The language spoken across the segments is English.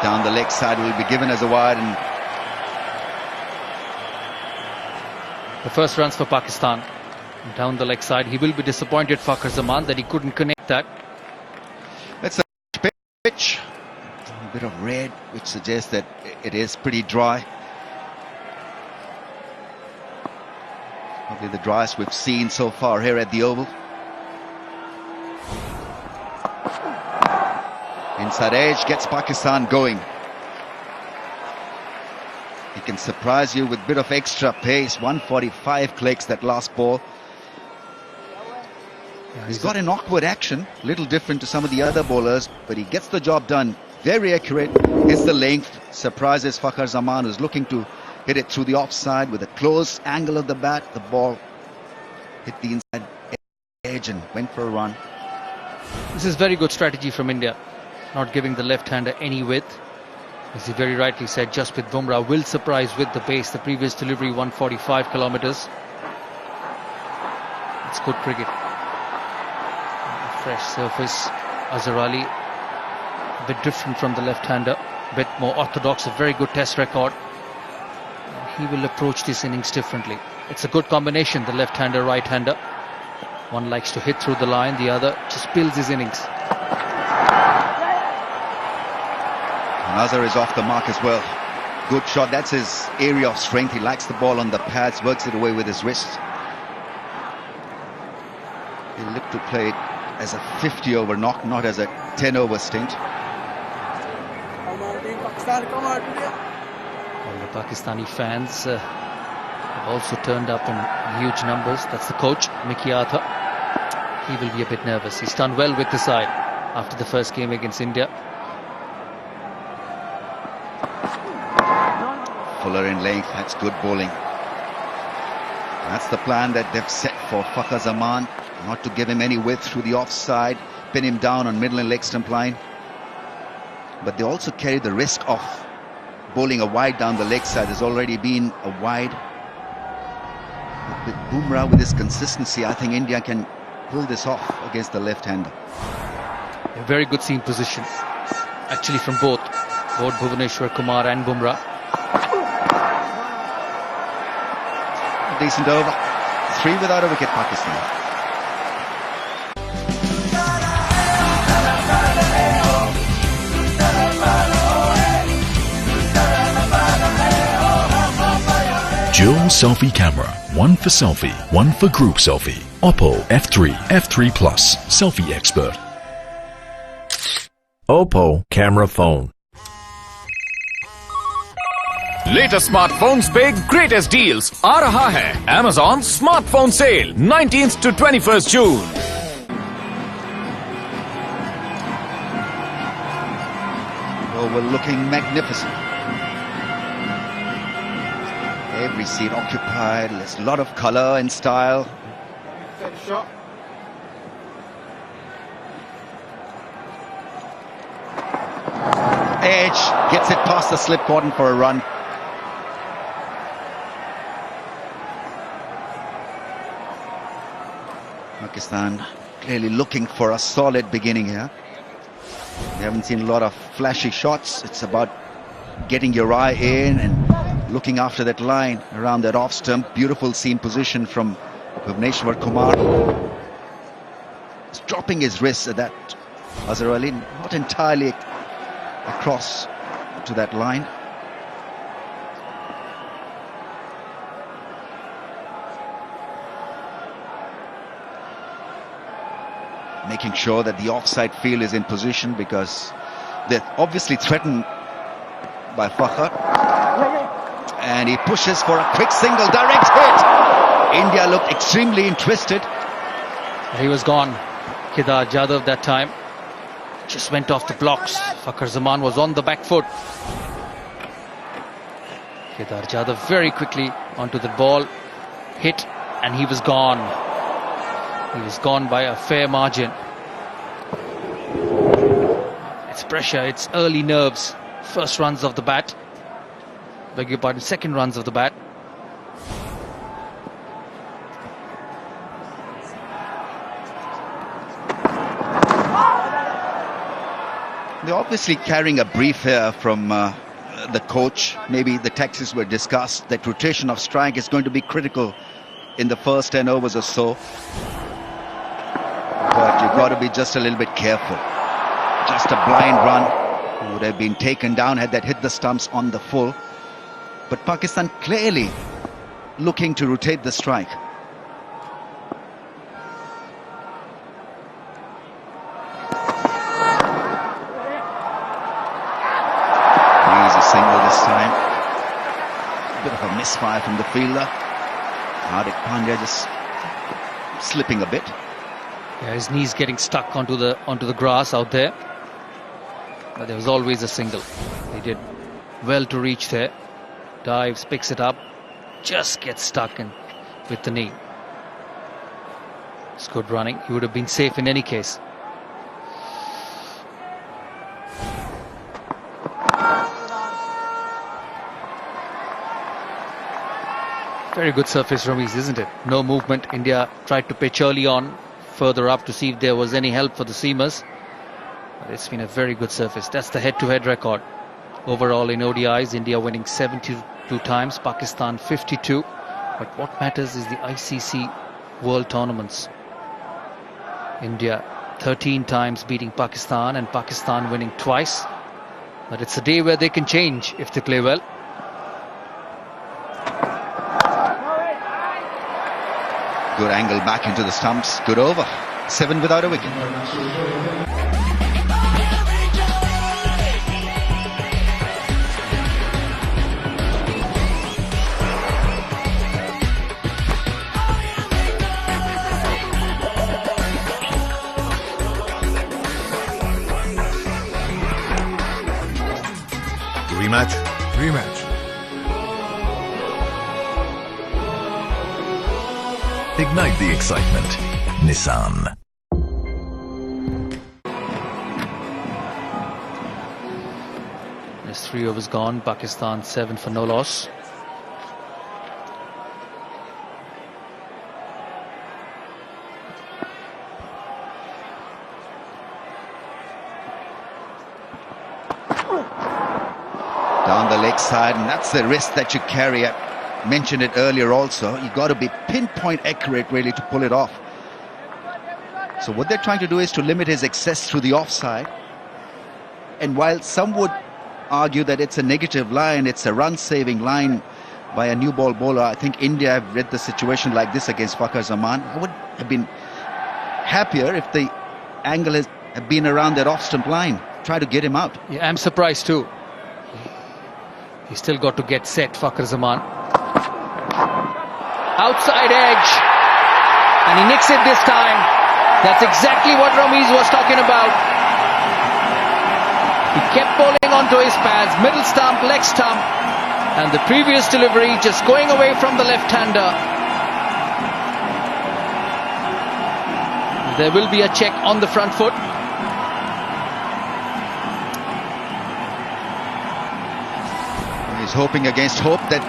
Down the leg side will be given as a wide, and the first runs for Pakistan. Down the leg side, he will be disappointed, Fakhar Zaman, that he couldn't connect that. that's a pitch. A bit of red, which suggests that it is pretty dry. Probably the driest we've seen so far here at the Oval. Inside edge gets Pakistan going. He can surprise you with a bit of extra pace. 145 clicks that last ball. He's got an awkward action, little different to some of the other bowlers, but he gets the job done. Very accurate, hits the length, surprises Fakhar Zaman, who's looking to hit it through the offside with a close angle of the bat. The ball hit the inside edge and went for a run. This is very good strategy from India, not giving the left-hander any width. As he very rightly said, Jasprit Bumrah will surprise with the pace. The previous delivery, 145 kilometres. It's good cricket. Fresh surface. Azhar Ali, a bit different from the left-hander, a bit more orthodox, a very good test record. He will approach this innings differently. It's a good combination, the left-hander, right-hander. One likes to hit through the line, the other just builds his innings. Azhar is off the mark as well. Good shot, that's his area of strength. He likes the ball on the pads, works it away with his wrist. He'll look to play it as a 50-over knock, not as a 10-over stint. All the Pakistani fans have also turned up in huge numbers. That's the coach, Mickey Arthur. He will be a bit nervous. He's done well with the side after the first game against India. Fuller in length, that's good bowling. That's the plan that they've set for Fakhar Zaman. Not to give him any width through the offside, pin him down on middle and leg stump line. But they also carry the risk of bowling a wide down the leg side. There's already been a wide. But with Bumrah, with his consistency, I think India can pull this off against the left-hander. A very good seam position, actually, from both Bhuvneshwar Kumar and Bumrah. A decent over. 3 without a wicket, Pakistan. Dual selfie camera, one for selfie, one for group selfie. Oppo F3, F3 Plus, selfie expert. Oppo camera phone. Latest smartphones पे greatest deals आ रहा है Amazon Smartphone Sale 19th to 21st June. Oh, we're looking magnificent. Every seat occupied. There's a lot of colour and style. shot. Edge gets it past the slip cordon for a run. Pakistan clearly looking for a solid beginning here. We haven't seen a lot of flashy shots. It's about getting your eye in and looking after that line around that off stump. Beautiful seam position from Bhuvneshwar Kumar. He's dropping his wrists at that. Azhar Ali not entirely across to that line. Making sure that the offside field is in position because they're obviously threatened by Fakhar. And he pushes for a quick single, direct hit. India looked extremely interested. He was gone. Kedar Jadhav that time just went off the blocks. Fakhar Zaman was on the back foot. Kedar Jadhav very quickly onto the ball, hit, and he was gone. He was gone by a fair margin. It's pressure, it's early nerves. First runs of the bat. Beg your pardon, second runs of the bat. They're obviously carrying a brief here from the coach. Maybe the tactics were discussed that rotation of strike is going to be critical in the first 10 overs or so. But you've got to be just a little bit careful. Just a blind run would have been taken down had that hit the stumps on the full. But Pakistan clearly looking to rotate the strike. Single this time. A bit of a misfire from the fielder. Hardik Pandya just slipping a bit. Yeah, his knees getting stuck onto the grass out there. But there was always a single. He did well to reach there. Dives, picks it up, just gets stuck in with the knee. It's good running. He would have been safe in any case. Very good surface, Ramiz, isn't it? No movement. India tried to pitch early on, further up to see if there was any help for the seamers. But it's been a very good surface. That's the head-to-head record. Overall in ODIs, India winning 72 times, Pakistan 52. But what matters is the ICC World Tournaments. India 13 times beating Pakistan and Pakistan winning twice. But it's a day where they can change if they play well. Good angle back into the stumps. Good over. 7 without a wicket. Rematch. Ignite the excitement. Nissan. There's 3 overs gone. Pakistan 7 for no loss. Down the leg side, and that's the risk that you carry. I mentioned it earlier also. You've got to be pinpoint accurate really to pull it off. So what they're trying to do is to limit his excess through the offside. And while some would argue that it's a negative line, it's a run-saving line by a new ball bowler, I think India have read the situation like this against Fakhar Zaman. I would have been happier if the angle had been around that off-stump line. Try to get him out. Yeah, I'm surprised too. He's still got to get set, Fakhar Zaman. Outside edge. And he nicks it this time. That's exactly what Ramiz was talking about. He kept bowling onto his pads, middle stump, leg stump. And the previous delivery just going away from the left-hander. There will be a check on the front foot. He's hoping against hope that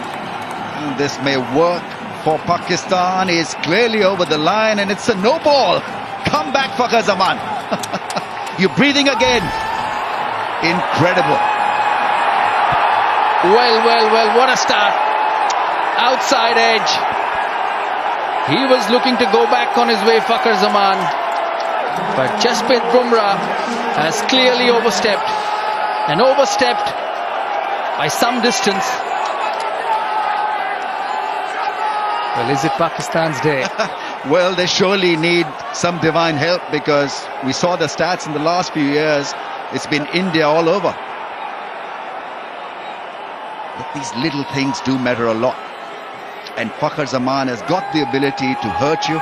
this may work for Pakistan. He's clearly over the line and it's a no ball. Come back, Fakhar Zaman. You're breathing again. Incredible. Well, what a start. Outside edge. He was looking to go back on his way, Fakhar Zaman. But Jasprit Bumrah has clearly overstepped. And overstepped by some distance. Well, is it Pakistan's day? Well, they surely need some divine help because we saw the stats in the last few years. It's been India all over. But these little things do matter a lot. And Fakhar Zaman has got the ability to hurt you.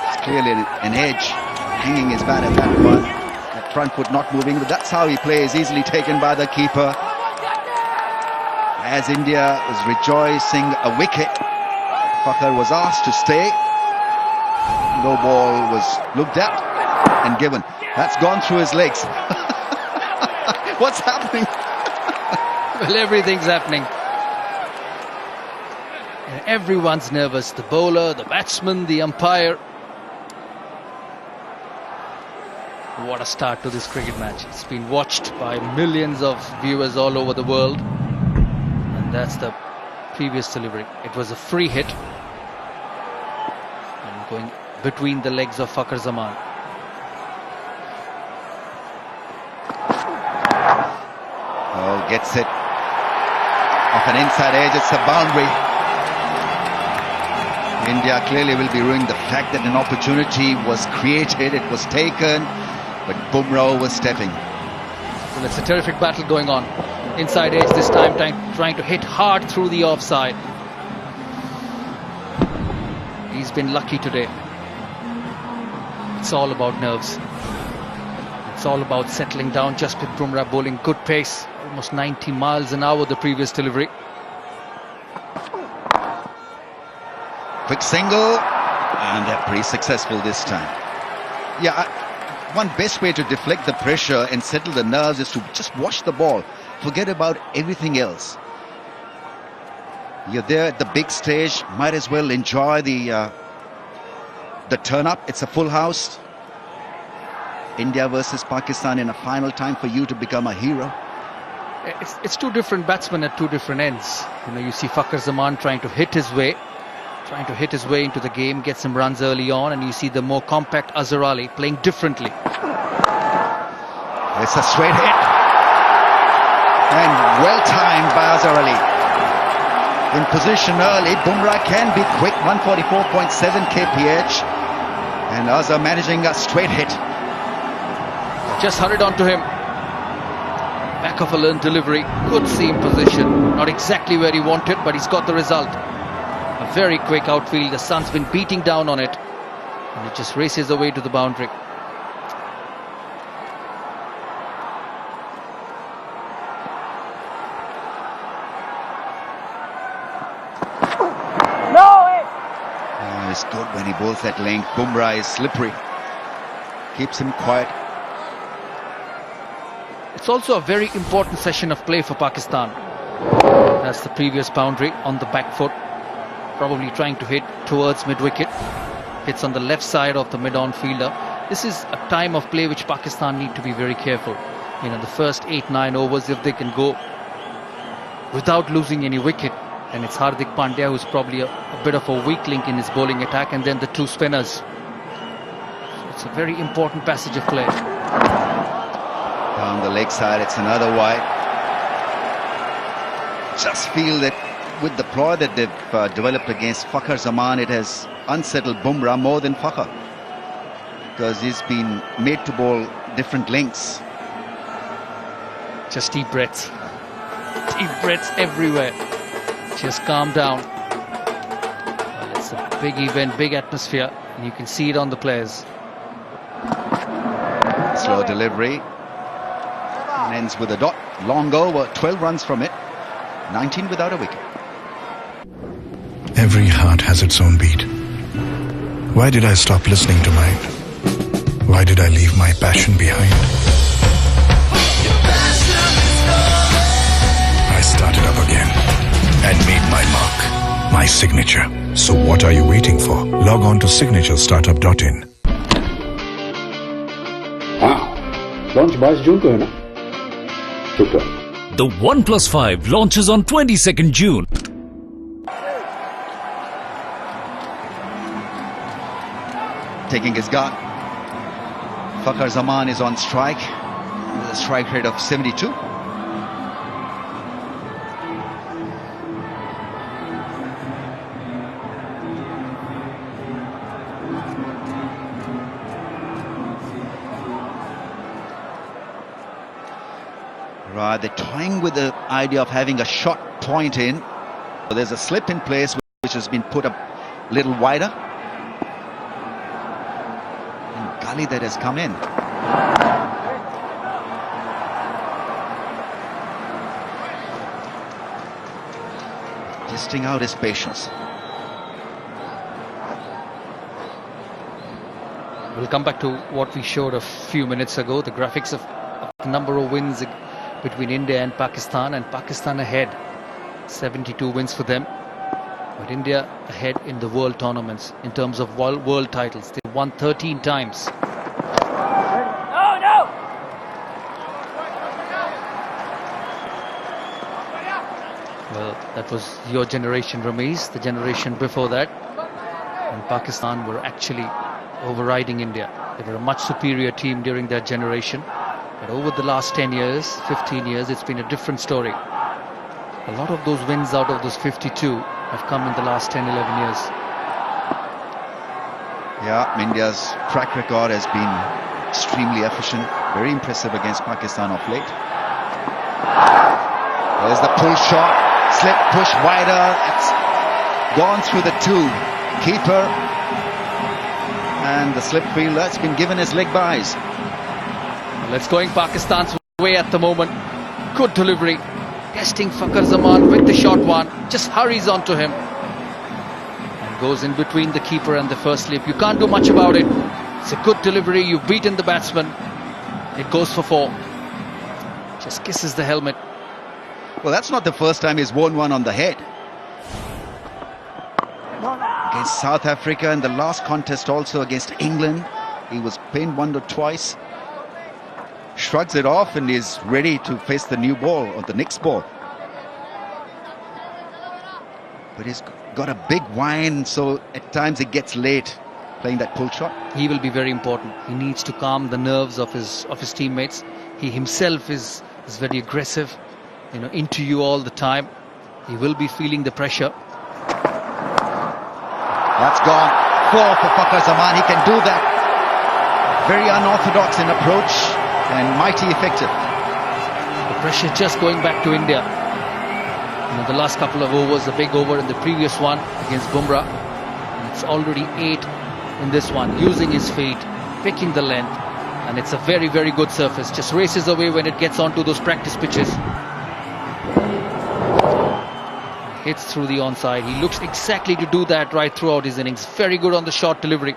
It's clearly an edge, hanging his bat at that one. That front foot not moving, but that's how he plays. Easily taken by the keeper. As India is rejoicing a wicket, Fakhar was asked to stay. No ball was looked at and given. That's gone through his legs. What's happening? Well, everything's happening. And everyone's nervous. The bowler, the batsman, the umpire. What a start to this cricket match. It's been watched by millions of viewers all over the world. And that's the previous delivery. It was a free hit. And going between the legs of Fakhar Zaman. Oh, gets it. Off an inside edge, it's a boundary. India clearly will be ruining the fact that an opportunity was created, it was taken, but Bumrah was stepping. Well, it's a terrific battle going on. Inside edge this time, trying to hit hard through the offside. He's been lucky today. It's all about nerves. It's all about settling down. Jasprit Bumrah bowling good pace, almost 90 miles an hour the previous delivery. Quick single, and they're pretty successful this time. Yeah, one best way to deflect the pressure and settle the nerves is to just watch the ball. Forget about everything else. You're there at the big stage, might as well enjoy the turn-up. It's a full house. India versus Pakistan in a final time for you to become a hero. It's two different batsmen at two different ends. You know, you see Fakhar Zaman trying to hit his way into the game, get some runs early on, and you see the more compact Azhar Ali playing differently. It's a straight hit, and well timed by Azhar Ali. In position early, Bumrah can be quick, 144.7 kph, and Azhar managing a straight hit. Just hurried on to him. Back of a learned delivery, good seam position, not exactly where he wanted, but he's got the result. A very quick outfield. The sun's been beating down on it, and it just races away to the boundary. It's good when he bowls that length. Bumrah is slippery, keeps him quiet. It's also a very important session of play for Pakistan. That's the previous boundary on the back foot, probably trying to hit towards mid-wicket. Hits on the left side of the mid-on fielder. This is a time of play which Pakistan need to be very careful. You know, the first 8-9 overs, if they can go without losing any wicket, and it's Hardik Pandya who's probably a bit of a weak link in his bowling attack, and then the two spinners. So it's a very important passage of play. Down the leg side, it's another wide. Just feel that with the ploy that they've developed against Fakhar Zaman, it has unsettled Bumrah more than Fakhar, because he's been made to bowl different lengths. Just deep breaths. Deep breaths everywhere. Just calm down. Well, it's a big event, big atmosphere, and you can see it on the players. Slow delivery. And ends with a dot. Long over, 12 runs from it. 19 without a wicket. Every heart has its own beat. Why did I stop listening to mine? Why did I leave my passion behind? I started up again and made my mark, my signature. So what are you waiting for? Log on to signaturestartup.in. Launch 22 जून को है ना? शुक्र। The OnePlus 5 launches on 22nd June. Taking his guard. Fakhar Zaman is on strike with a strike rate of 72. Right, they're toying with the idea of having a shot point in. So there's a slip in place which has been put a little wider. And gully that has come in. Testing out his patience. We'll come back to what we showed a few minutes ago, the graphics of the number of wins between India and Pakistan ahead. 72 wins for them. But India ahead in the world tournaments in terms of world titles. They won 13 times. Well, that was your generation, Ramesh. The generation before that, and Pakistan were actually overriding India. They were a much superior team during that generation. But over the last 10 years, 15 years, it's been a different story. A lot of those wins out of those 52 have come in the last 10, 11 years. Yeah, India's track record has been extremely efficient, very impressive against Pakistan of late. There's the pull shot, slip, push wider. It's gone through the two. Keeper and the slip fielder. It's been given as leg byes. Well, it's going Pakistan's way at the moment. Good delivery. Testing Fakhar Zaman with the short one. Just hurries onto him. And goes in between the keeper and the first slip. You can't do much about it. It's a good delivery. You've beaten the batsman. It goes for 4. Just kisses the helmet. Well, that's not the first time he's worn one on the head. Against South Africa and the last contest also against England, he was pinned 1 or twice. Shrugs it off and is ready to face the new ball or the next ball. But he's got a big whine, so at times it gets late playing that pull shot. He will be very important. He needs to calm the nerves of his teammates. He himself is very aggressive, into you all the time. He will be feeling the pressure. That's gone. 4 for Fakhar Zaman. He can do that. Very unorthodox in approach and mighty effective. The pressure just going back to India. The last couple of overs, the big over in the previous one against Bumrah. And it's already 8 in this one, using his feet, picking the length. And it's a very, very good surface. Just races away when it gets onto those practice pitches. Hits through the onside. He looks exactly to do that right throughout his innings. Very good on the short delivery.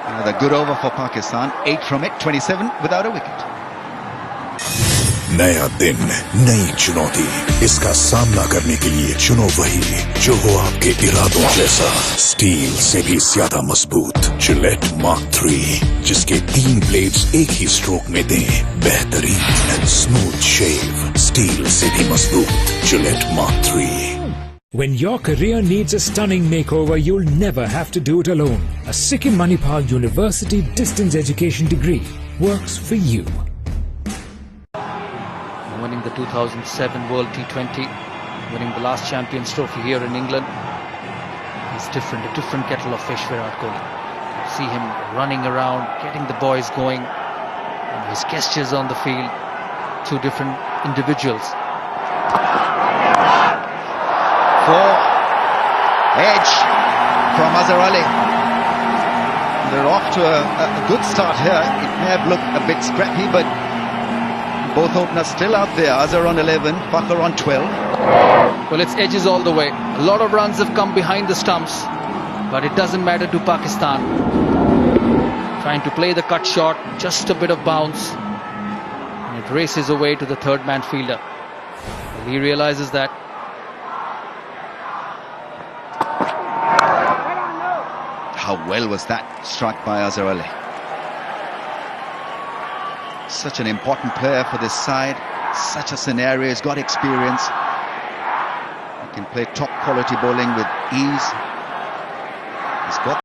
Another good over for Pakistan. 8 from it, 27 without a wicket. नया दिन, नई चुनौती, इसका सामना करने के लिए चुनो वही जो हो आपके इरादों जैसा, स्टील से भी ज्यादा मजबूत जिलेट मार्क 3, जिसके 3 ब्लेड्स एक ही स्ट्रोक में दें बेहतरीन स्मूथ शेव, स्टील से भी मजबूत Gillette mark 3. When your career needs a stunning makeover, you'll never have to do it alone. A Sikkim Manipal University distance education degree works for you. Winning the 2007 World T20, winning the last Champions Trophy here in England. He's different, a different kettle of fish, Virat Kohli. You see him running around, getting the boys going, and his gestures on the field, 2 different individuals. 4. Edge from Azhar Ali. They're off to a good start here. It may have looked a bit scrappy, but both openers still out there. Azhar on 11, Fakhar on 12. Well, it's edges all the way. A lot of runs have come behind the stumps, but it doesn't matter to Pakistan. Trying to play the cut shot, just a bit of bounce, and it races away to the third man fielder. Well, he realizes that. How well was that struck by Azhar Ali? Such an important player for this side. Such a scenario. He's got experience. He can play top quality bowling with ease. He's got